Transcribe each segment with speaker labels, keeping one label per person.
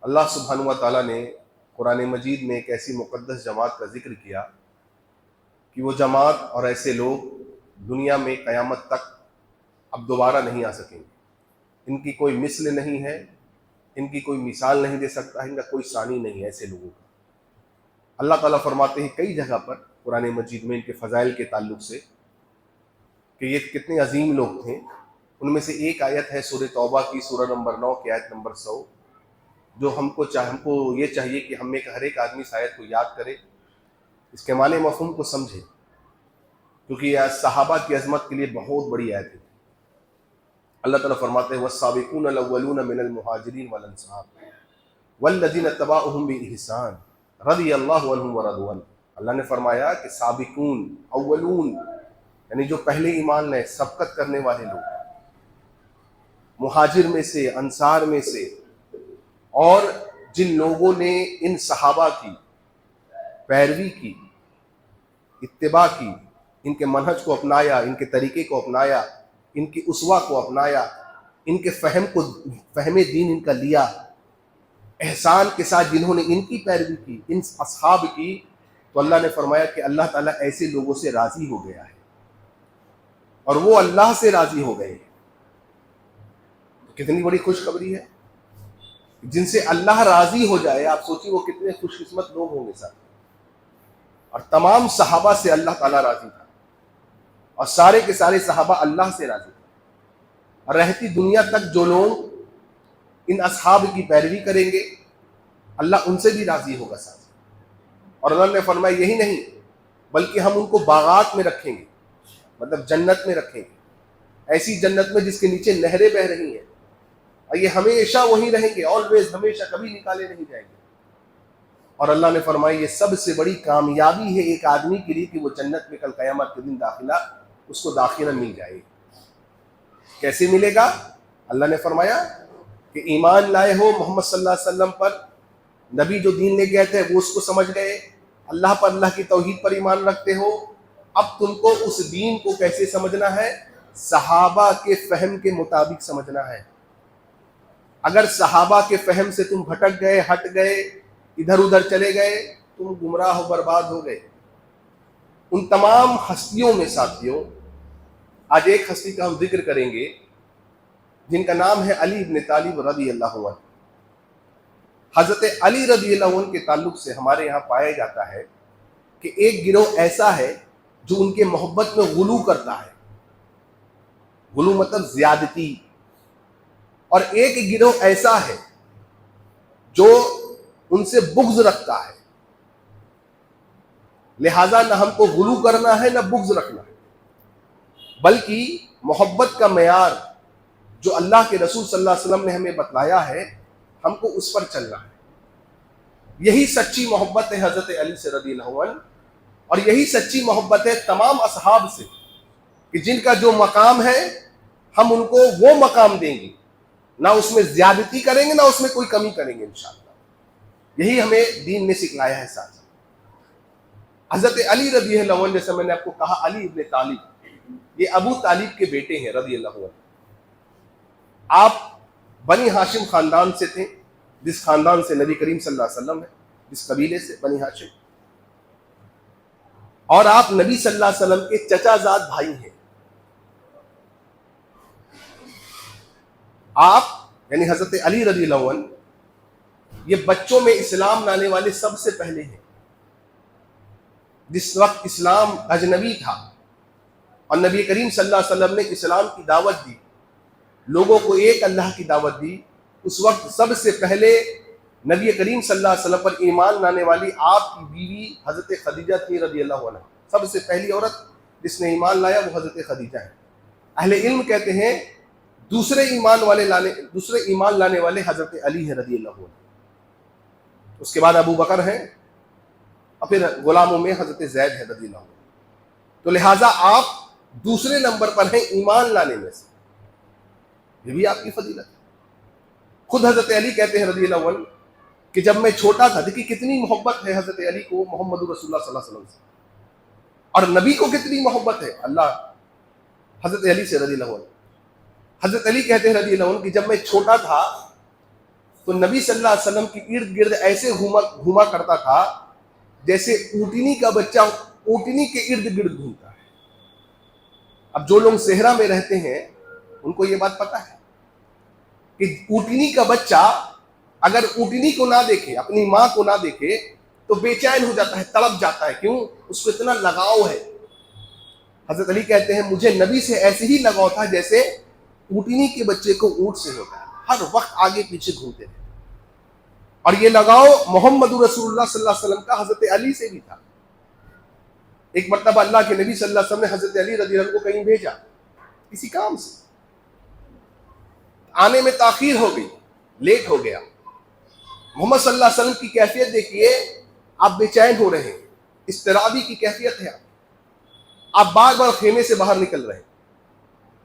Speaker 1: اللہ سبحانہ و تعالیٰ نے قرآن مجید میں ایک ایسی مقدس جماعت کا ذکر کیا کہ وہ جماعت اور ایسے لوگ دنیا میں قیامت تک اب دوبارہ نہیں آ سکیں گے. ان کی کوئی مثل نہیں ہے، ان کی کوئی مثال نہیں دے سکتا ہے، ان کا کوئی ثانی نہیں ہے ایسے لوگوں کا. اللہ تعالیٰ فرماتے ہیں کئی جگہ پر قرآن مجید میں ان کے فضائل کے تعلق سے کہ یہ کتنے عظیم لوگ تھے. ان میں سے ایک آیت ہے سورہ توبہ کی، سورہ نمبر 9 کی آیت نمبر 100، جو ہم کو یہ چاہیے کہ ہم میں ہر ایک آدمی اس آیت کو یاد کرے، اس کے معنی مفہوم کو سمجھے، کیونکہ یہ صحابہ کی عظمت کے لیے بہت بڑی آیت ہے. اللہ تعالیٰ فرماتے ہیں والسابقون الاولون من المہاجرین والانصار والذین اتبعوهم بإحسان رضی اللہ عنہم ورضوا عنہ. اللہ نے فرمایا کہ سابقون، اولون یعنی جو پہلے ایمان لائے، سبقت کرنے والے لوگ، مہاجر میں سے، انصار میں سے، اور جن لوگوں نے ان صحابہ کی پیروی کی، اتباع کی، ان کے منہج کو اپنایا، ان کے طریقے کو اپنایا، ان کی اسوہ کو اپنایا، ان کے فہم دین ان کا لیا، احسان کے ساتھ جنہوں نے ان کی پیروی کی، ان اصحاب کی، تو اللہ نے فرمایا کہ اللہ تعالیٰ ایسے لوگوں سے راضی ہو گیا ہے اور وہ اللہ سے راضی ہو گئے. کتنی بڑی خوشخبری ہے جن سے اللہ راضی ہو جائے. آپ سوچیے وہ کتنے خوش قسمت لوگ ہوں گے ساتھ. اور تمام صحابہ سے اللہ تعالیٰ راضی تھا اور سارے کے سارے صحابہ اللہ سے راضی تھے. اور رہتی دنیا تک جو لوگ ان اصحاب کی پیروی کریں گے اللہ ان سے بھی راضی ہوگا ساتھ. اور اللہ نے فرمایا یہی نہیں بلکہ ہم ان کو باغات میں رکھیں گے، مطلب جنت میں رکھیں گے، ایسی جنت میں جس کے نیچے نہریں بہہ رہی ہیں، اور یہ ہمیشہ وہیں رہیں گے، آلویز، ہمیشہ، کبھی نکالے نہیں جائیں گے. اور اللہ نے فرمایا یہ سب سے بڑی کامیابی ہے ایک آدمی کے لیے کہ وہ جنت میں کل قیامت کے دن داخلہ اس کو داخلہ مل جائے. کیسے ملے گا؟ اللہ نے فرمایا کہ ایمان لائے ہو محمد صلی اللہ علیہ وسلم پر، نبی جو دین لے گئے تھے وہ اس کو سمجھ گئے، اللہ پر، اللہ کی توحید پر ایمان رکھتے ہو. اب تم کو اس دین کو کیسے سمجھنا ہے؟ صحابہ کے فہم کے مطابق سمجھنا ہے. اگر صحابہ کے فہم سے تم بھٹک گئے، ہٹ گئے، ادھر ادھر چلے گئے، تم گمراہ ہو، برباد ہو گئے. ان تمام ہستیوں میں ساتھیوں آج ایک ہستی کا ہم ذکر کریں گے جن کا نام ہے علی ابن طالب رضی اللہ عنہ. حضرت علی رضی اللہ عنہ کے تعلق سے ہمارے یہاں پایا جاتا ہے کہ ایک گروہ ایسا ہے جو ان کے محبت میں غلو کرتا ہے. غلو مطلب زیادتی. اور ایک گروہ ایسا ہے جو ان سے بغض رکھتا ہے. لہذا نہ ہم کو غلو کرنا ہے نہ بغض رکھنا ہے، بلکہ محبت کا معیار جو اللہ کے رسول صلی اللہ علیہ وسلم نے ہمیں بتلایا ہے ہم کو اس پر چلنا ہے. یہی سچی محبت ہے حضرت علی سے رضی اللہ عنہ، اور یہی سچی محبت ہے تمام اصحاب سے کہ جن کا جو مقام ہے ہم ان کو وہ مقام دیں گے، نہ اس میں زیادتی کریں گے نہ اس میں کوئی کمی کریں گے انشاءاللہ. یہی ہمیں دین نے سکھلایا ہے. ساتھ حضرت علی رضی اللہ عنہ، جیسے میں نے آپ کو کہا علی ابن طالب، یہ ابو طالب کے بیٹے ہیں رضی اللہ عنہ. آپ بنی ہاشم خاندان سے تھے، جس خاندان سے نبی کریم صلی اللہ علیہ وسلم ہے، جس قبیلے سے بنی ہاشم. اور آپ نبی صلی اللہ علیہ وسلم کے چچا زاد بھائی ہیں. آپ یعنی حضرت علی رضی اللہ عنہ یہ بچوں میں اسلام لانے والے سب سے پہلے ہیں. جس وقت اسلام اجنبی تھا اور نبی کریم صلی اللہ علیہ وسلم نے اسلام کی دعوت دی، لوگوں کو ایک اللہ کی دعوت دی، اس وقت سب سے پہلے نبی کریم صلی اللہ علیہ وسلم پر ایمان لانے والی آپ کی بیوی حضرت خدیجہ تھی رضی اللہ عنہ. سب سے پہلی عورت جس نے ایمان لایا وہ حضرت خدیجہ ہے. اہل علم کہتے ہیں دوسرے ایمان لانے والے حضرت علی ہے رضی اللہ عنہ. اس کے بعد ابو بکر ہیں، اور پھر غلاموں میں حضرت زید ہے رضی اللہ عنہ. تو لہٰذا آپ دوسرے نمبر پر ہیں ایمان لانے میں سے. یہ بھی آپ کی فضیلت ہے. خود حضرت علی کہتے ہیں رضی اللہ عنہ کہ جب میں چھوٹا تھا، دیکھیے کتنی محبت ہے حضرت علی کو محمد رسول اللہ صلی اللہ علیہ وسلم سے، اور نبی کو کتنی محبت ہے اللہ حضرت علی سے رضی اللہ عنہ. حضرت علی کہتے ہیں رضی اللہ عنہ کہ جب میں چھوٹا تھا تو نبی صلی اللہ علیہ وسلم کی ارد گرد ایسے گھوما کرتا تھا جیسے اونٹنی کا بچہ اونٹنی کے ارد گرد گھومتا ہے۔ اب جو لوگ صحرا میں رہتے ہیں ان کو یہ بات پتا ہے کہ اونٹنی کا بچہ اگر اونٹنی کو نہ دیکھے، اپنی ماں کو نہ دیکھے تو بے چین ہو جاتا ہے، تڑپ جاتا ہے۔ کیوں؟ اس کو اتنا لگاؤ ہے۔ حضرت علی کہتے ہیں مجھے نبی سے ایسے ہی لگاؤ تھا جیسے اونٹنی کے بچے کو اونٹ سے ہوتا ہے، ہر وقت آگے پیچھے گھومتے رہے۔ اور یہ لگاؤ محمد رسول اللہ صلی اللہ علیہ وسلم کا حضرت علی سے بھی تھا۔ ایک مرتبہ اللہ کے نبی صلی اللہ علیہ وسلم نے حضرت علی رضی اللہ عنہ کو کہیں بھیجا کسی کام سے، آنے میں تاخیر ہو گئی، لیٹ ہو گیا۔ محمد صلی اللہ علیہ وسلم کی کیفیت دیکھیے، آپ بے چین ہو رہے ہیں، اضطرابی کی کیفیت ہے، آپ بار بار خیمے سے باہر نکل رہے ہیں،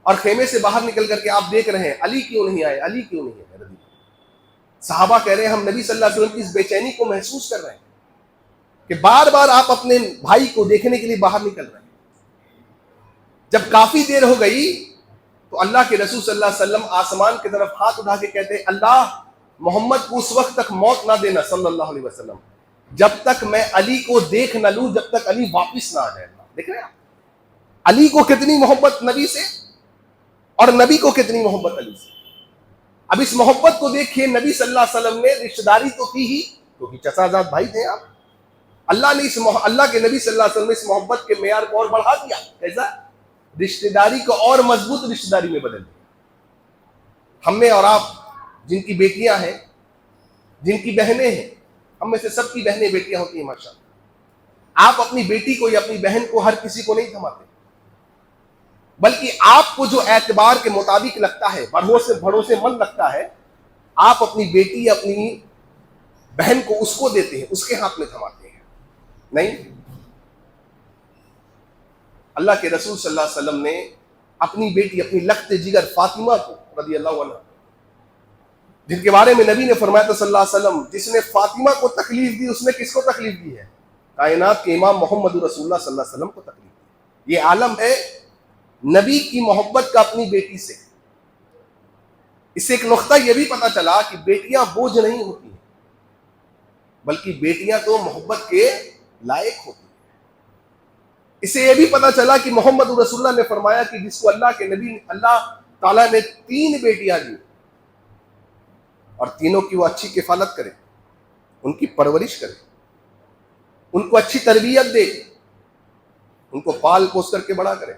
Speaker 1: اور خیمے سے باہر نکل کر کے آپ دیکھ رہے ہیں علی کیوں نہیں آئے، علی کیوں نہیں آئے۔ صحابہ کہہ رہے ہیں ہم نبی صلی اللہ علیہ وسلم کی اس بے چینی کو محسوس کر رہے ہیں کہ بار بار آپ اپنے بھائی کو دیکھنے کے لیے باہر نکل رہے ہیں۔ جب کافی دیر ہو گئی تو اللہ کے رسول صلی اللہ علیہ وسلم آسمان کی طرف ہاتھ اٹھا کے کہتے ہیں اللہ محمد کو اس وقت تک موت نہ دینا صلی اللہ علیہ وسلم جب تک میں علی کو دیکھ نہ لوں، جب تک علی واپس نہ آ جائے۔ دیکھ رہے ہیں علی کو کتنی محبت نبی سے، اور نبی کو کتنی محبت علی سے۔ اب اس محبت کو دیکھیے، نبی صلی اللہ علیہ وسلم نے رشتہ داری تو تھی ہی کیونکہ چچا زاد بھائی تھے آپ، اللہ نے اللہ کے نبی صلی اللہ علیہ وسلم نے اس محبت کے معیار کو اور بڑھا دیا۔ کیسا؟ رشتہ داری کو اور مضبوط رشتہ داری میں بدل دیا۔ ہم میں اور آپ جن کی بیٹیاں ہیں، جن کی بہنیں ہیں، ہم میں سے سب کی بہنیں بیٹیاں ہوتی ہیں ماشاءاللہ، آپ اپنی بیٹی کو یا اپنی بہن کو ہر کسی کو نہیں تھماتے، بلکہ آپ کو جو اعتبار کے مطابق لگتا ہے، بھروسے مند لگتا ہے، آپ اپنی بیٹی یا اپنی بہن کو اس کو دیتے ہیں، اس کے ہاتھ میں تھماتے ہیں۔ نہیں، اللہ کے رسول صلی اللہ علیہ وسلم نے اپنی بیٹی، اپنی لخت جگر فاطمہ کو رضی اللہ عنہ، جن کے بارے میں نبی نے فرمایا تھا صلی اللہ علیہ وسلم جس نے فاطمہ کو تکلیف دی اس نے کس کو تکلیف دی ہے؟ کائنات کے امام محمد رسول اللہ صلی اللہ علیہ وسلم کو تکلیف دی۔ یہ عالم ہے نبی کی محبت کا اپنی بیٹی سے۔ اس سے ایک نقطہ یہ بھی پتا چلا کہ بیٹیاں بوجھ نہیں ہوتی ہیں، بلکہ بیٹیاں تو محبت کے لائق ہوتی ہیں۔ اس سے یہ بھی پتا چلا کہ محمد رسول اللہ نے فرمایا کہ جس کو اللہ کے نبی اللہ تعالیٰ نے 3 بیٹیاں دی اور تینوں کی وہ اچھی کفالت کرے، ان کی پرورش کرے، ان کو اچھی تربیت دے، ان کو پال پوس کر کے بڑا کرے،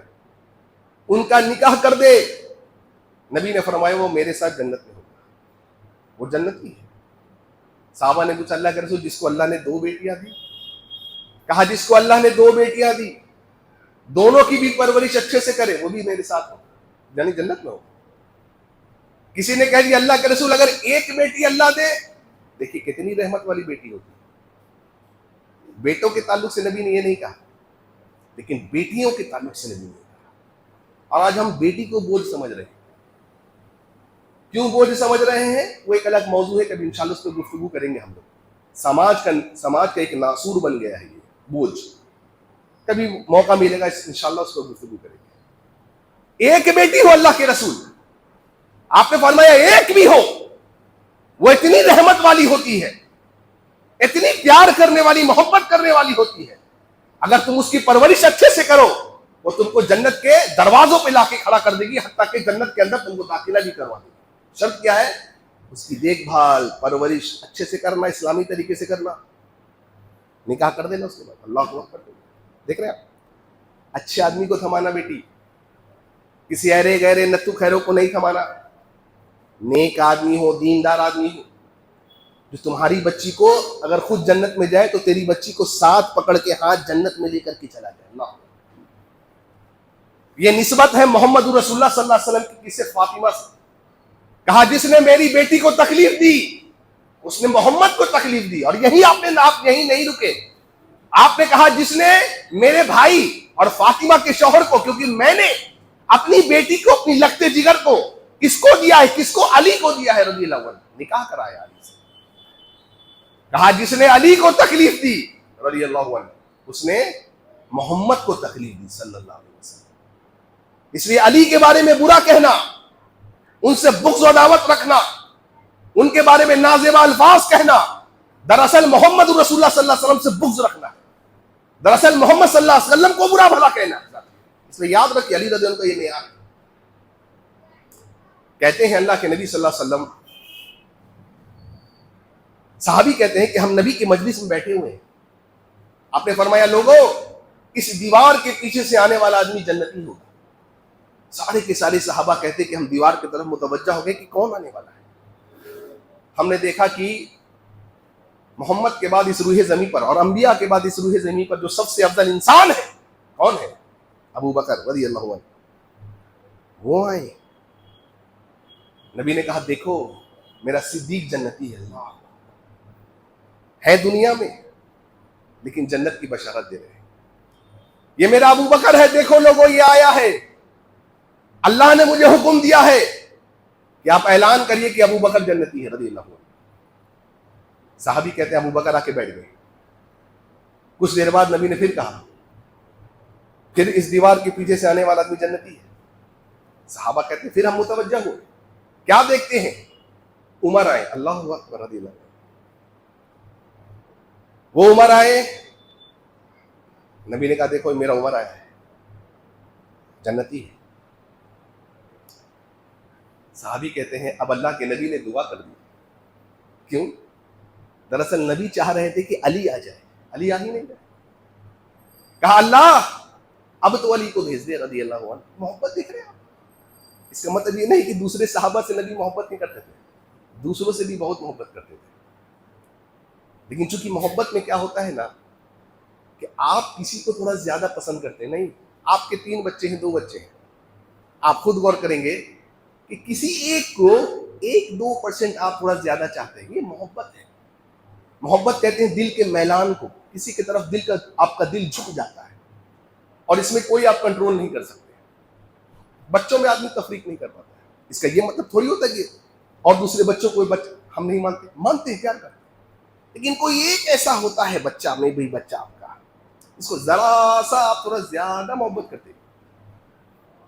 Speaker 1: ان کا نکاح کر دے، نبی نے فرمایا وہ میرے ساتھ جنت میں ہوگا، وہ جنت کی ہے۔ صحابہ نے پوچھا اللہ کے رسول جس کو اللہ نے 2 بیٹیاں دی؟ کہا جس کو اللہ نے 2 بیٹیاں دی دونوں کی بھی پرورش اچھے سے کرے وہ بھی میرے ساتھ ہو، یعنی جنت میں ہو۔ کسی نے کہہ دیا اللہ کے رسول اگر 1 بیٹی اللہ دے، دیکھیے کتنی رحمت والی بیٹی ہوتی ہے۔ بیٹوں کے تعلق سے نبی نے یہ نہیں کہا، لیکن بیٹیوں کے تعلق سے نبی نے کہا۔ اور آج ہم بیٹی کو بوجھ سمجھ رہے ہیں۔ کیوں بوجھ سمجھ رہے ہیں وہ ایک الگ موضوع ہے، کبھی انشاءاللہ اس پہ گفتگو کریں گے ہم لوگ۔ سماج کا ایک ناسور بن گیا ہے یہ بوجھ، کبھی موقع ملے گا انشاءاللہ اس پہ گفتگو کریں گے۔ 1 بیٹی ہو اللہ کے رسول، آپ نے فرمایا 1 بھی ہو، وہ اتنی رحمت والی ہوتی ہے، اتنی پیار کرنے والی، محبت کرنے والی ہوتی ہے، اگر تم اس کی پرورش اچھے سے کرو وہ تم کو جنت کے دروازوں پہ لا کے کھڑا کر دے گی، حتیٰ کہ جنت کے اندر تم کو داخلہ بھی کروا دے گی۔ شرط کیا ہے؟ اس کی دیکھ بھال، پرورش اچھے سے کرنا، اسلامی طریقے سے کرنا، نکاح کر دینا اس کے بعد اللہ کو کر دینا۔ دیکھ رہے ہیں آپ، اچھے آدمی کو تھمانا بیٹی، کسی ایرے گہرے نتو خیروں کو نہیں تھمانا۔ نیک آدمی ہو، دیندار آدمی ہو، جو تمہاری بچی کو اگر خود جنت میں جائے تو تیری بچی کو ساتھ پکڑ کے ہاتھ جنت میں لے کر کے چلا جائے۔ اللہ، یہ نسبت ہے محمد رسول اللہ صلی اللہ علیہ وسلم کی کسی فاطمہ سے۔ کہا جس نے میری بیٹی کو تکلیف دی اس نے محمد کو تکلیف دی، اور یہی آپ یہی نہیں رکے، آپ نے کہا جس نے میرے بھائی اور فاطمہ کے شوہر کو، کیونکہ میں نے اپنی بیٹی کو، اپنی لگتے جگر کو کس کو دیا ہے؟ کس کو؟ علی کو دیا ہے رضی اللہ عنہ، نکاح کرایا علی سے۔ کہا جس نے علی کو تکلیف دی رضی اللہ عنہ اس نے محمد کو تکلیف دی صلی اللہ علیہ وسلم۔ اس لیے علی کے بارے میں برا کہنا، ان سے بغض و عداوت رکھنا، ان کے بارے میں نازیبا الفاظ کہنا دراصل محمد رسول اللہ صلی اللہ علیہ وسلم سے بغض رکھنا ہے، دراصل محمد صلی اللہ علیہ وسلم کو برا بھلا کہنا ہے۔ اس لیے یاد رکھیے علی رضی اللہ عنہ کا یہ معیار ہے۔ کہتے ہیں اللہ کے نبی صلی اللہ علیہ وسلم، صحابی کہتے ہیں کہ ہم نبی کی مجلس میں بیٹھے ہوئے ہیں، آپ نے فرمایا لوگوں اس دیوار کے پیچھے سے آنے والا آدمی جنتی ہوگا۔ سارے کے سارے صحابہ کہتے کہ ہم دیوار کی طرف متوجہ ہو گئے کہ کون آنے والا ہے۔ ہم نے دیکھا کہ محمد کے بعد اس روح زمین پر اور انبیاء کے بعد اس روح زمین پر جو سب سے افضل انسان ہے کون ہے؟ ابو بکر رضی اللہ عنہ، وہ آئے۔ نبی نے کہا دیکھو میرا صدیق جنتی ہے، اللہ ہے دنیا میں لیکن جنت کی بشارت دے رہے ہیں۔ یہ میرا ابو بکر ہے، دیکھو لوگوں یہ آیا ہے، اللہ نے مجھے حکم دیا ہے کہ آپ اعلان کریے کہ ابو بکر جنتی ہے رضی اللہ عنہ۔ صحابی کہتے ہیں ابو بکر آ کے بیٹھ گئے۔ کچھ دیر بعد نبی نے پھر کہا پھر اس دیوار کے پیچھے سے آنے والا آدمی جنتی ہے۔ صحابہ کہتے ہیں پھر ہم متوجہ ہوئے، کیا دیکھتے ہیں؟ عمر آئے، اللہ اکبر رضی اللہ عنہ۔ وہ عمر آئے، نبی نے کہا دیکھو میرا عمر آیا ہے، جنتی ہے۔ صحابی کہتے ہیں اب اللہ کے نبی نے دعا کر دی۔ کیوں؟ دراصل نبی چاہ رہے تھے کہ علی آ جائے، علی آ ہی نہیں جائے۔ کہا اللہ اب تو علی کو بھیج دے رضی اللہ عنہ۔ محبت دیکھ رہے ہیں آپ؟ اس کا مطلب یہ نہیں کہ دوسرے صحابہ سے نبی محبت نہیں کرتے تھے، دوسروں سے بھی بہت محبت کرتے تھے، لیکن چونکہ محبت میں کیا ہوتا ہے نا کہ آپ کسی کو تھوڑا زیادہ پسند کرتے ہیں۔ نہیں، آپ کے 3 بچے ہیں، 2 بچے ہیں، آپ خود غور کریں گے کہ کسی ایک کو 1-2% آپ تھوڑا زیادہ چاہتے ہیں، یہ محبت ہے۔ محبت کہتے ہیں دل کے میلان کو، کسی کی طرف آپ کا دل جھک جاتا ہے اور اس میں کوئی آپ کنٹرول نہیں کر سکتے۔ بچوں میں آدمی تفریق نہیں کر پاتا ہے، اس کا یہ مطلب تھوڑی ہوتا ہے کہ اور دوسرے بچوں کو ہم نہیں مانتے ہیں، کیا کرتے ہیں، لیکن کوئی ایک ایسا ہوتا ہے بچہ میں بھی بچہ آپ کا، اس کو ذرا سا آپ تھوڑا زیادہ محبت کرتے ہیں۔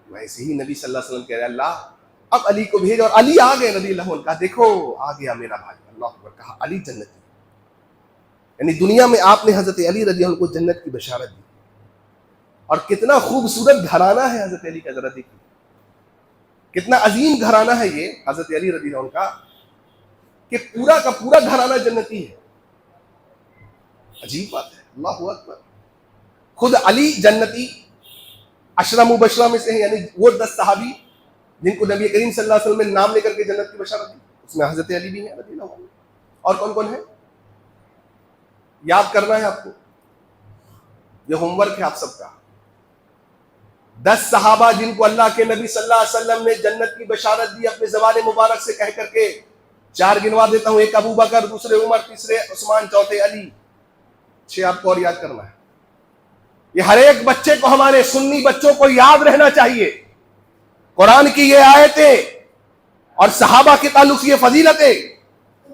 Speaker 1: ویسے ہی نبی صلی اللہ علیہ وسلم کہہ رہے اللہ اب علی کو بھیج، اور علی آ گئے رضی اللہ عنہ۔ کہا دیکھو آ گیا میرا بھائی، اللہ اکبر، کہا علی جنتی، یعنی دنیا میں آپ نے حضرت علی رضی اللہ عنہ کو جنت کی بشارت دی۔ اور کتنا خوبصورت گھرانہ ہے حضرت علی کا، ذرا دیکھیے کتنا عظیم گھرانہ ہے یہ حضرت علی رضی اللہ عنہ کا، کہ پورا کا پورا گھرانہ جنتی ہے۔ عجیب بات ہے، اللہ اکبر۔ خود علی جنتی، 10 مبشرہ میں سے ہیں، یعنی وہ 10 صحابی جن کو نبی کریم صلی اللہ علیہ وسلم نے نام لے کر کے جنت کی بشارت دی، اس میں حضرت علی بھی ہیں رضی اللہ عنہ۔ اور کون کون ہے یاد کرنا ہے آپ کو، یہ ہوم ورک ہے آپ سب کا۔ 10 صحابہ جن کو اللہ کے نبی صلی اللہ علیہ وسلم نے جنت کی بشارت دی اپنے زبان مبارک سے کہہ کر کے، 4 گنوا دیتا ہوں، 1 ابو بکر، دوسرے عمر، تیسرے عثمان، چوتھے علی، 6 آپ کو اور یاد کرنا ہے۔ یہ ہر ایک بچے کو، ہمارے سنی بچوں کو یاد رہنا چاہیے۔ قرآن کی یہ آیتیں اور صحابہ کے تعلق سے یہ فضیلتیں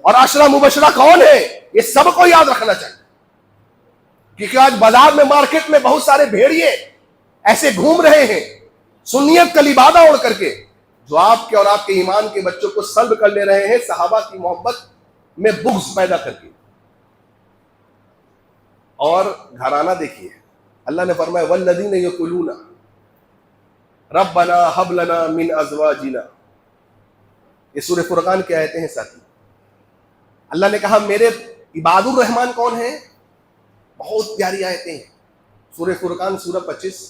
Speaker 1: اور 10 مبشرہ کون ہے، یہ سب کو یاد رکھنا چاہیے، کیونکہ آج بازار میں، مارکیٹ میں بہت سارے بھیڑیے ایسے گھوم رہے ہیں سنیت کا لبادہ اوڑھ کر کے، جو آپ کے اور آپ کے ایمان کے بچوں کو سلب کر لے رہے ہیں صحابہ کی محبت میں بغض پیدا کر کے۔ اور گھرانہ دیکھیے، اللہ نے فرمایا والذین یقولون ربنا هب لنا من ازواجنا، یہ سورہ فرقان کی آیتیں ہیں ساتھی۔ اللہ نے کہا میرے عباد الرحمن کون ہیں، بہت پیاری آیتیں ہیں، سورہ فرقان سورہ 25۔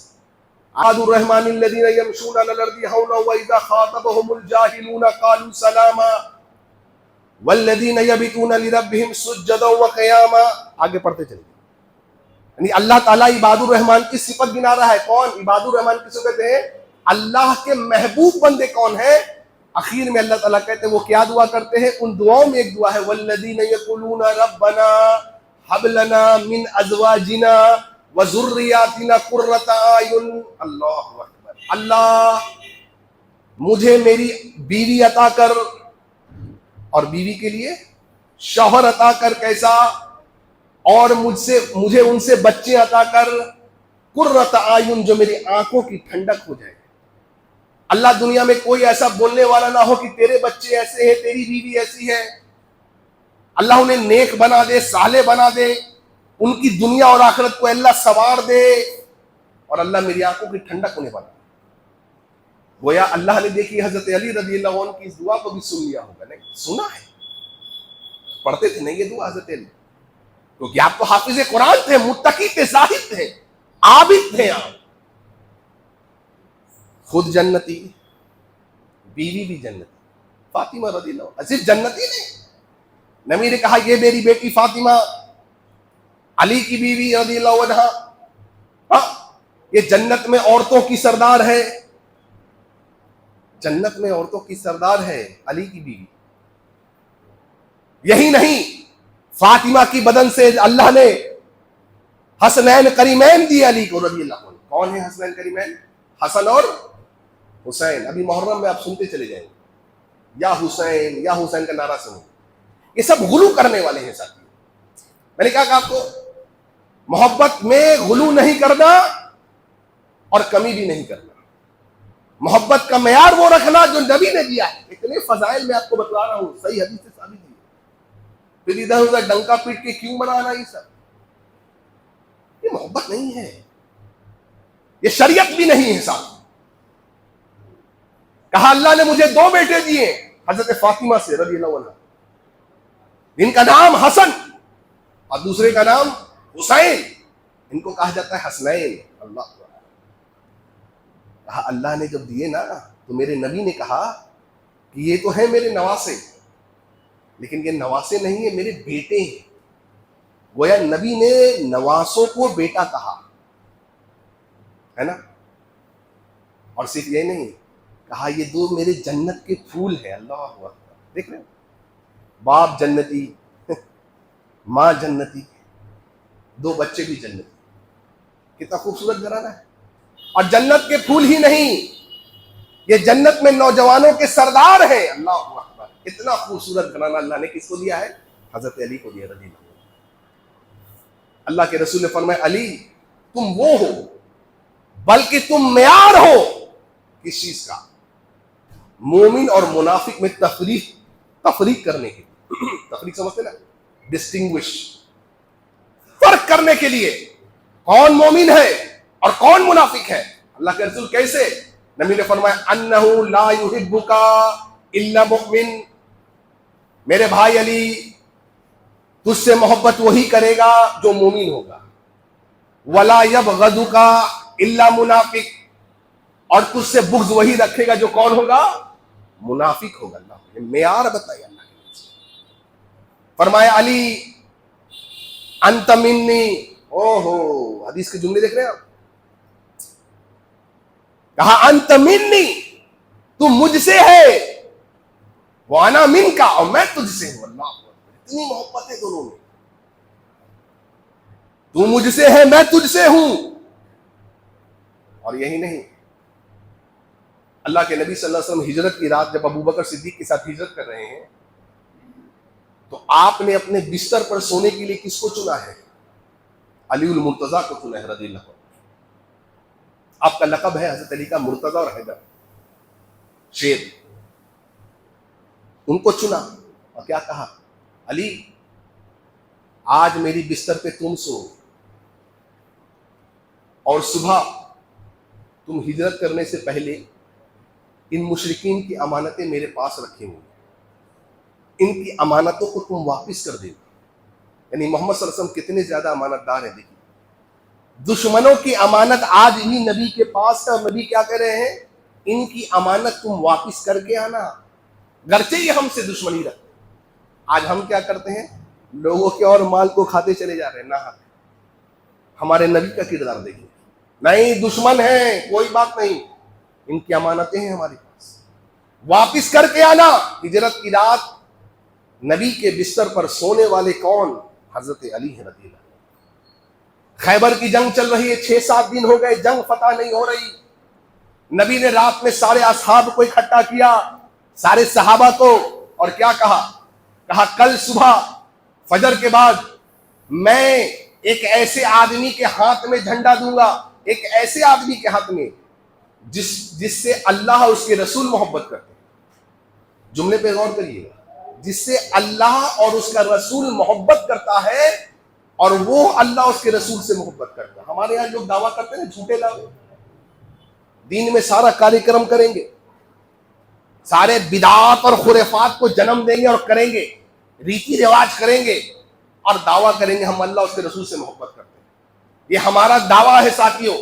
Speaker 1: عباد الرحمن الذین یمشون علی الارض ہونا واذا خاطبهم الجاہلون قالوا سلاما والذین یبیتون لربهم سجدا وقیاما۔ آگے پڑھتے چلیں، یعنی اللہ تعالیٰ عباد الرحمن کی صفت گنا رہا ہے۔ کون عباد الرحمن کی صفت ہے؟ اللہ کے محبوب بندے کون ہیں؟ اخیر میں اللہ تعالیٰ کہتے ہیں وہ کیا دعا کرتے ہیں، ان دعاؤں میں ایک دعا ہے والذین یقولون ربنا هب لنا من ازواجنا وذریاتنا قرۃ اعین۔ اللہ اکبر، اللہ مجھے میری بیوی عطا کر، اور بیوی کے لیے شوہر عطا کر، کیسا، اور مجھے ان سے بچے عطا کر، قرۃ اعین، جو میری آنکھوں کی ٹھنڈک ہو جائے۔ اللہ دنیا میں کوئی ایسا بولنے والا نہ ہو کہ تیرے بچے ایسے ہیں، تیری بیوی ایسی ہے. اللہ انہیں نیک بنا دے، صالح بنا دے، ان کی دنیا اور آخرت کو اللہ سنوار دے، اور اللہ میری آنکھوں کی ٹھنڈک انہیں بنا. گویا اللہ نے دیکھی حضرت علی رضی اللہ عنہ کی اس دعا کو بھی سن لیا ہوگا. نہیں سنا ہے، پڑھتے تھے نہیں یہ دعا حضرت علی؟ کیونکہ آپ تو حافظ قرآن تھے، متقی تھے، زاہد تھے، عابد تھے. آپ خود جنتی، بیوی بھی جنتی فاطمہ رضی اللہ عنہ. صرف جنتی نہیں، نبی نے کہا یہ میری بیٹی فاطمہ علی کی بیوی رضی اللہ عنہ، یہ جنت میں عورتوں کی سردار ہے، جنت میں عورتوں کی سردار ہے علی کی بیوی. یہی نہیں، فاطمہ کی بدن سے اللہ نے حسنین کریمین دی علی کو رضی اللہ عنہ. کون ہے حسنین کریمین؟ حسن اور حسین. ابھی محرم میں آپ سنتے چلے جائیں یا حسین کا نعرہ سنو. یہ سب غلو کرنے والے ہیں ساتھی. میں نے کہا کہ آپ کو محبت میں غلو نہیں کرنا اور کمی بھی نہیں کرنا. محبت کا معیار وہ رکھنا جو نبی نے دیا ہے. اتنے فضائل میں آپ کو بتلا رہا ہوں، صحیح حدیث سے ثابت ہے. پھر ادھر ادھر ڈنکا پیٹ کے کیوں منانا؟ یہ سب یہ محبت نہیں ہے، یہ شریعت بھی نہیں ہے. صاحب کہا اللہ نے مجھے 2 بیٹے دیے حضرت فاطمہ سے رضی اللہ عنہ، جن کا نام حسن اور دوسرے کا نام حسین. ان کو کہا جاتا ہے حسنین. اللہ کہا اللہ نے جب دیے نا تو میرے نبی نے کہا کہ یہ تو ہیں میرے نواسے، لیکن یہ نواسے نہیں ہیں، میرے بیٹے ہیں. گویا نبی نے نواسوں کو بیٹا کہا ہے نا. اور صرف یہ نہیں کہا یہ 2 میرے جنت کے پھول ہیں. اللہ اکبر. دیکھ رہے ہیں، باپ جنتی، ماں جنتی، 2 بچے بھی جنتی. کتنا خوبصورت گھرانہ ہے. اور جنت کے پھول ہی نہیں، یہ جنت میں نوجوانوں کے سردار ہیں. اللہ اکبر. اتنا خوبصورت گھرانہ اللہ نے کس کو دیا ہے؟ حضرت علی کو دیا رضی اللہ عنہ. اللہ کے رسول نے فرمایا علی تم وہ ہو، بلکہ تم معیار ہو. کس چیز کا؟ مومن اور منافق میں تفریق کرنے کے لیے. تفریق سمجھتے نا؟ ڈسٹنگوش، فرق کرنے کے لیے کون مومن ہے اور کون منافق ہے. اللہ کے رسول کیسے؟ نبی نے فرمایا انہ لا یحبک الا مؤمن. میرے بھائی علی تجھ سے محبت وہی کرے گا جو مومن ہوگا. ولا یبغضک الا منافق. اور تجھ سے بغض وہی رکھے گا جو کون ہوگا؟ منافق ہوگا. اللہ نے معیار بتایا. اللہ نے فرمایا علی انت منی. اوہو، حدیث کے جملے دیکھ رہے ہیں آپ. کہا انت منی، تو مجھ سے ہے، وانا من کا، اور میں تجھ سے ہوں. اللہ اتنی محبت ہے دونوں میں. تو مجھ سے ہے، میں تجھ سے ہوں. اور یہی نہیں، اللہ کے نبی صلی اللہ علیہ وسلم ہجرت کی رات جب ابو بکر صدیق کے ساتھ ہجرت کر رہے ہیں تو آپ نے اپنے بستر پر سونے کے لیے کس کو چنا ہے؟ علی المرتضیٰ کو چنا ہے رضی اللہ عنہ. آپ کا لقب ہے حضرت علی کا مرتضیٰ اور حیدر، شیر. ان کو چنا اور کیا کہا؟ علی آج میری بستر پہ تم سو، اور صبح تم ہجرت کرنے سے پہلے ان مشرکین کی امانتیں میرے پاس رکھی ہوئی، ان کی امانتوں کو تم واپس کر دینا. یعنی محمد صلی اللہ علیہ وسلم کتنے زیادہ امانت دار ہیں. دیکھیے دشمنوں کی امانت آج ہی نبی کے پاس ہے، اور نبی کیا کہہ رہے ہیں؟ ان کی امانت تم واپس کر کے آنا. گرچہ یہ ہم سے دشمنی رکھتے. آج ہم کیا کرتے ہیں؟ لوگوں کے اور مال کو کھاتے چلے جا رہے ہیں. نہ ہمارے نبی کا کردار دیکھیں. نہیں دشمن ہیں، کوئی بات نہیں، ان کی امانتیں ہیں ہمارے پاس، واپس کر کے آنا. ہجرت کی رات نبی کے بستر پر سونے والے کون؟ حضرت علی رضی اللہ عنہ. خیبر کی جنگ چل رہی ہے، 6-7 دن ہو گئے، جنگ فتح نہیں ہو رہی. نبی نے رات میں سارے اصحاب کو اکٹھا کیا، سارے صحابہ کو، اور کیا کہا؟ کہا کل صبح فجر کے بعد میں ایک ایسے آدمی کے ہاتھ میں جھنڈا دوں گا، ایک ایسے آدمی کے ہاتھ میں جس سے اللہ اور اس کے رسول محبت کرتے ہیں. جملے پہ غور کریے گا. جس سے اللہ اور اس کا رسول محبت کرتا ہے اور وہ اللہ اس کے رسول سے محبت کرتا ہے. ہمارے یہاں لوگ دعویٰ کرتے ہیں جھوٹے دعوے, دین میں سارا کاریہ کرم کریں گے, سارے بدعات اور خرافات کو جنم دیں گے اور کریں گے, ریتی رواج کریں گے اور دعویٰ کریں گے ہم اللہ اس کے رسول سے محبت کرتے ہیں. یہ ہمارا دعویٰ ہے ساتھیوں.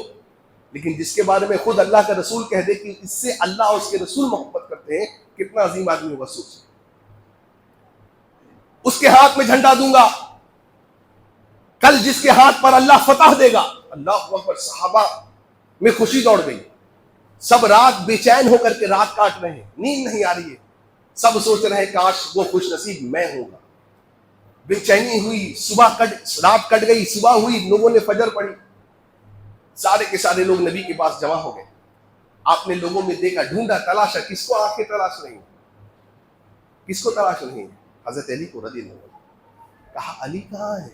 Speaker 1: لیکن جس کے بارے میں خود اللہ کا رسول کہہ دے کہ اس سے اللہ اور اس کے رسول محبت کرتے ہیں, کتنا عظیم آدمی ہوگا سوچ. اس کے ہاتھ میں جھنڈا دوں گا, کل جس کے ہاتھ پر اللہ فتح دے گا. اللہ اکبر. صحابہ میں خوشی دوڑ گئی, سب رات بے چین ہو کر کے رات کاٹ رہے ہیں, نیند نہیں آ رہی ہے, سب سوچ رہے ہیں کاش وہ خوش نصیب میں ہوں گا. بے چینی ہوئی, رات کٹ گئی, صبح ہوئی, لوگوں نے فجر پڑھی, سارے کے سارے لوگ نبی کے پاس جمع ہو گئے. آپ نے لوگوں میں دیکھا, ڈھونڈا, تلاشا, کس کو آنکھیں تلاش نہیں, کس کو تلاش نہیں. حضرت علی کو رضی اللہ عنہ. کہا علی کہاں ہے؟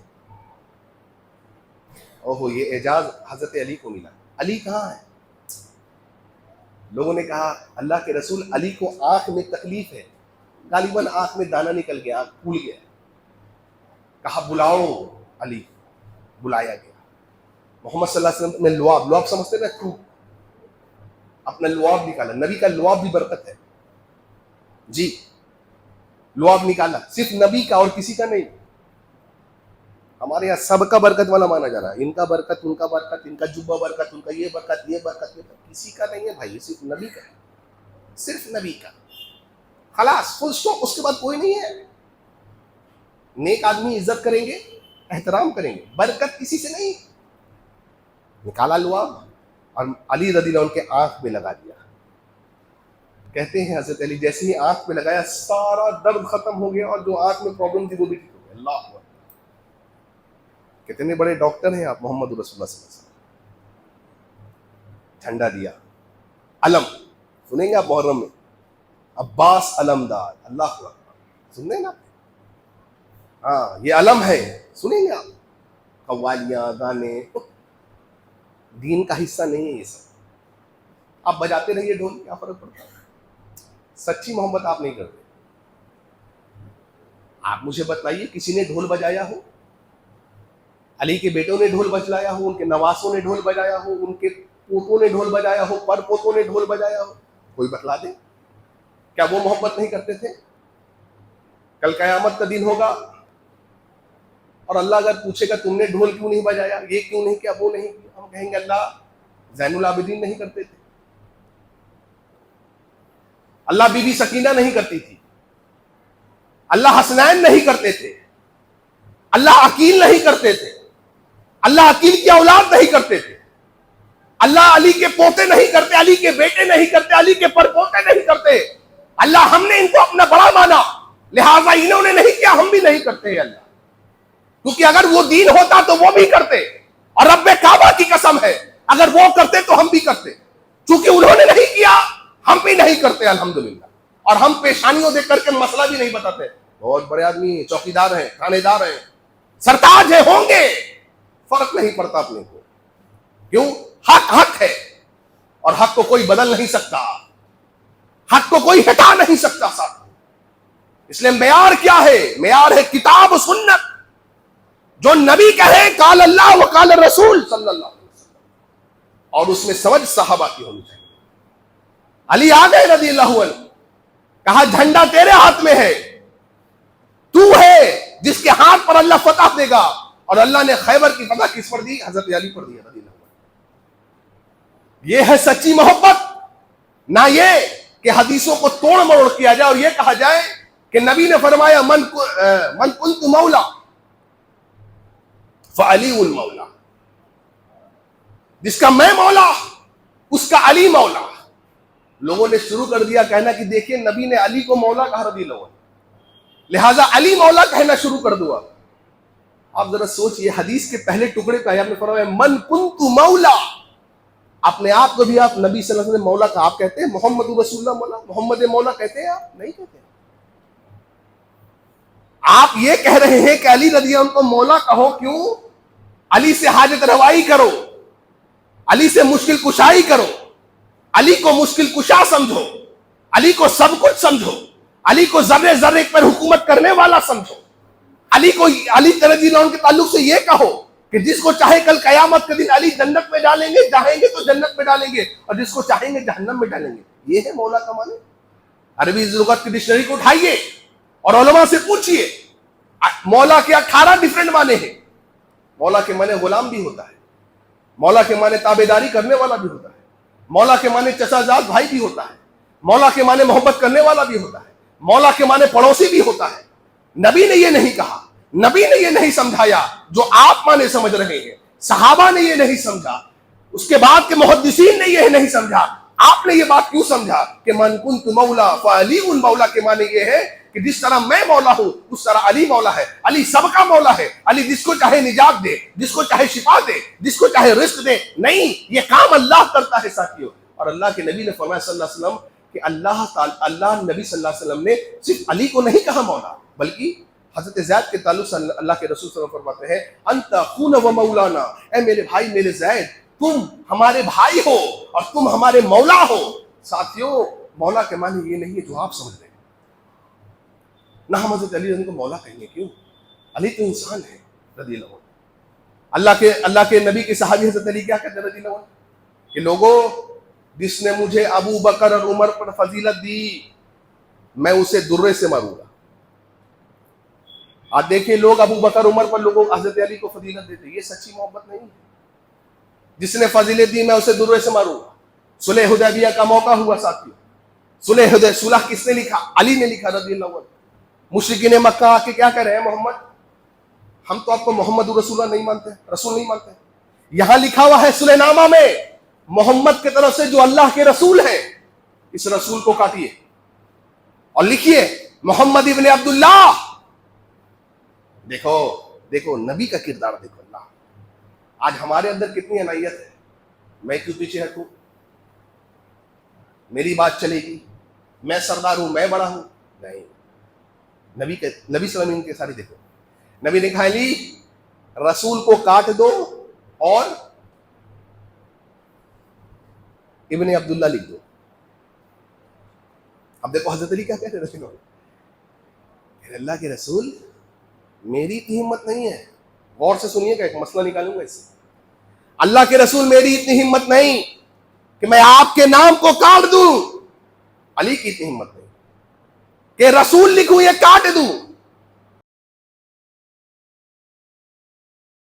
Speaker 1: اوہو, یہ اعجاز حضرت علی کو ملا. علی کہاں ہے؟ لوگوں نے کہا اللہ کے رسول, علی کو آنکھ میں تکلیف ہے, غالباً آنکھ میں دانہ نکل گیا, آنکھ پھول گیا. کہا بلاؤ علی. بلایا گیا. محمد صلی اللہ علیہ وسلم نے لعاب سمجھتے نا, تو اپنا لعاب نکالا. نبی کا لعاب بھی برکت ہے جی. لعاب نکالا, صرف نبی کا اور کسی کا نہیں. ہمارے یہاں سب کا برکت والا مانا جا رہا ہے. ان کا برکت, ان کا برکت, ان کا جبہ برکت, ان کا یہ برکت, یہ برکت, کسی کا نہیں ہے بھائی, صرف نبی کا ہے. صرف نبی کا, خلاص, فل اسٹاپ. اس کے بعد کوئی نہیں ہے. نیک آدمی عزت کریں گے, احترام کریں گے, برکت کسی سے نہیں. نکالا لعاب اور علی رضی اللہ عنہ کے آنکھ میں لگا دیا. کہتے ہیں حضرت علی جیسے ہی آنکھ میں لگایا سارا درد ختم ہو گیا اور جو آنکھ میں پرابلم تھی وہ بھی ٹھیک ہو گیا. اللہ اکبر. کتنے بڑے ڈاکٹر ہیں آپ, محمد رسول اللہ صلی اللہ علیہ وسلم. جھنڈا دیا, علم سنیں گے آپ محرم میں, عباس علمدار. اللہ اکبر. سنیں گے آپ, ہاں یہ علم ہے, سنیں گے آپ. قوالیاں, گانے, دین کا حصہ نہیں ہے یہ سب. آپ بجاتے رہیے ڈھول, کیا فرق پڑتا ہے. سچی محبت آپ نہیں کرتے. آپ مجھے بتائیے کسی نے ڈھول بجایا ہو؟ علی کے بیٹوں نے ڈھول بجایا ہو, ان کے نواسوں نے ڈھول بجایا ہو, ان کے پوتوں نے ڈھول بجایا ہو, پر پوتوں نے ڈھول بجایا ہو؟ کوئی بتلا دے. کیا وہ محبت نہیں کرتے تھے؟ کل قیامت کا دن ہوگا اور اللہ اگر پوچھے گا تم نے ڈھول کیوں نہیں بجایا, یہ کیوں نہیں کیا, وہ نہیں کیا, ہم کہیں گے اللہ زین العابدین نہیں کرتے تھے, اللہ بی بی سکینہ نہیں کرتی تھی, اللہ حسنین نہیں کرتے تھے, اللہ عقیل نہیں کرتے تھے, اللہ عقیل کی اولاد نہیں کرتے تھے, اللہ علی کے پوتے نہیں کرتے, علی کے بیٹے نہیں کرتے, علی کے پر پوتے نہیں کرتے. اللہ ہم نے ان کو اپنا بڑا مانا, لہٰذا انہوں نے نہیں کیا, ہم بھی نہیں کرتے ہیں اللہ. کیونکہ اگر وہ دین ہوتا تو وہ بھی کرتے, اور رب کعبہ کی قسم ہے اگر وہ کرتے تو ہم بھی کرتے. چونکہ انہوں نے نہیں کیا, ہم بھی نہیں کرتے الحمدللہ. اور ہم پیشانیوں دیکھ کر کے مسئلہ بھی نہیں بتاتے. بہت بڑے آدمی, چوکیدار ہیں, تھانے دار ہیں, سرتاج ہیں, ہوں گے, فرق نہیں پڑتا اپنے کو. کیوں؟ حق حق ہے اور حق کو کوئی بدل نہیں سکتا, حق کو کوئی ہٹا نہیں سکتا صاحب. اس لیے معیار کیا ہے؟ معیار ہے کتاب و سنت. جو نبی کہے قال اللہ و قال رسول صلی اللہ علیہ وسلم, اور اس میں سمجھ صحابہ کی ہونی چاہیے. علی آ گئے رضی اللہ عنہ, کہا جھنڈا تیرے ہاتھ میں ہے, تو ہے جس کے ہاتھ پر اللہ فتح دے گا. اور اللہ نے خیبر کی فتح کس پر دی؟ حضرت علی پر دی رضی اللہ عنہ. یہ ہے سچی محبت, نہ یہ کہ حدیثوں کو توڑ مروڑ کیا جائے اور یہ کہا جائے کہ نبی نے فرمایا من کنت مولا فعلی المولا, جس کا میں مولا اس کا علی مولا. لوگوں نے شروع کر دیا کہنا کہ دیکھیں نبی نے علی کو مولا کہا رضی اللہ عنہ, لہذا علی مولا کہنا شروع کر دو. آپ ذرا سوچئے, حدیث کے پہلے ٹکڑے پہ آپ نے فرمایا من کنت مولا, اپنے آپ کو بھی آپ نبی صلی اللہ علیہ وسلم مولا کا آپ کہتے ہیں؟ محمد رسول اللہ مولا, محمد مولا کہتے ہیں آپ؟ نہیں کہتے. آپ یہ کہہ رہے ہیں کہ علی رضی اللہ عنہ کو مولا کہو, کیوں؟ علی سے حاجت روائی کرو, علی سے مشکل کشائی کرو, علی کو مشکل کشا سمجھو، علی کو سب کچھ سمجھو، علی کو ذرے ذرے پر حکومت کرنے والا سمجھو، علی کو علی رضی اللہ عنہ کے تعلق سے یہ کہو کہ جس کو چاہے کل قیامت کے دن علی جنت میں ڈالیں گے، چاہیں گے تو جنت میں ڈالیں گے، اور جس کو چاہیں گے جہنم میں ڈالیں گے۔ یہ ہے مولا کا معنی۔ عربی لغت کی ڈکشنری کو اٹھائیے اور علماء سے پوچھئے، مولا کے 18 ڈیفرنٹ معنی ہیں۔ مولا کے معنی غلام بھی ہوتا ہے، مولا کے معنی تابعداری کرنے والا بھی ہوتا ہے، مولا کے معنی چچا زاد بھائی بھی ہوتا ہے، مولا کے معنی محبت کرنے والا بھی ہوتا ہے، مولا کے معنی پڑوسی بھی ہوتا ہے۔ نبی نے یہ نہیں کہا، نبی نے یہ نہیں سمجھایا جو آپ معنی سمجھ رہے ہیں، صحابہ نے یہ نہیں سمجھا، اس کے بعد کے محدثین نے یہ نہیں سمجھا۔ آپ نے یہ بات کیوں سمجھا کہ من کنت مولا فعلی مولا کے معنی یہ ہے کہ جس طرح میں مولا ہوں اس طرح علی مولا ہے، علی سب کا مولا ہے، علی جس کو چاہے نجات دے، جس کو چاہے شفا دے، جس کو چاہے رزق دے۔ نہیں، یہ کام اللہ کرتا ہے ساتھیوں۔ اور اللہ کے نبی نے فرمایا صلی اللہ علیہ وسلم کہ اللہ نبی صلی اللہ علیہ وسلم نے صرف علی کو نہیں کہا مولا، بلکہ حضرت زید کے تعلق سے اللہ کے رسول صلی اللہ علیہ وسلم فرماتے ہیں انت اخونا و مولانا، اے میرے بھائی میرے زید، تم ہمارے بھائی ہو اور تم ہمارے مولا ہو۔ ساتھیوں، مولا کے معنی یہ نہیں ہے جو آپ سمجھ رہے ہیں۔ نہ ہم حضرت علی کو مولا کہیں گے، کیوں؟ علی تو انسان ہے رضی اللہ عنہ۔ اللہ کے نبی کے صحابی حضرت علی کیا کہتے ہیں رضی اللہ عنہ کہ لوگوں، جس نے مجھے ابو بکر اور عمر پر فضیلت دی میں اسے درے سے ماروں گا۔ آج دیکھیں لوگ ابو بکر عمر پر لوگوں حضرت علی کو فضیلت دیتے، یہ سچی محبت نہیں ہے۔ جس نے فضیلت دی میں اسے درے سے ماروں گا۔ صلح حدیبیہ کا موقع ہوا ساتھیوں، صلح کس نے لکھا؟ علی نے لکھا رضی اللہ عنہ۔ مشرکین مکہ آ کے کیا کہہ رہے ہیں؟ محمد، ہم تو آپ کو محمد رسول اللہ نہیں مانتے، رسول نہیں مانتے۔ یہاں لکھا ہوا ہے صلح نامہ میں محمد کی طرف سے جو اللہ کے رسول ہیں، اس رسول کو کاٹیے اور لکھیے محمد ابن عبداللہ۔ دیکھو نبی کا کردار دیکھو۔ اللہ آج ہمارے اندر کتنی عنایت ہے، میں کیوں پیچھے ہٹوں؟ میری بات چلے گی، میں سردار ہوں، میں بڑا ہوں؟ نہیں، نبی صلی اللہ علیہ وسلم کے سارے دیکھو، نبی نے کہا علی رسول کو کاٹ دو اور ابن عبداللہ لکھ دو۔ اب دیکھو حضرت علی کیا کہتے ہیں، اللہ کے رسول میری اتنی ہمت نہیں ہے، غور سے سنیے گا، ایک مسئلہ نکالوں گا اس سے۔ اللہ کے رسول میری اتنی ہمت نہیں کہ میں آپ کے نام کو کاٹ دوں، علی کی اتنی ہمت نہیں کہ رسول لکھوں یا کاٹ دوں۔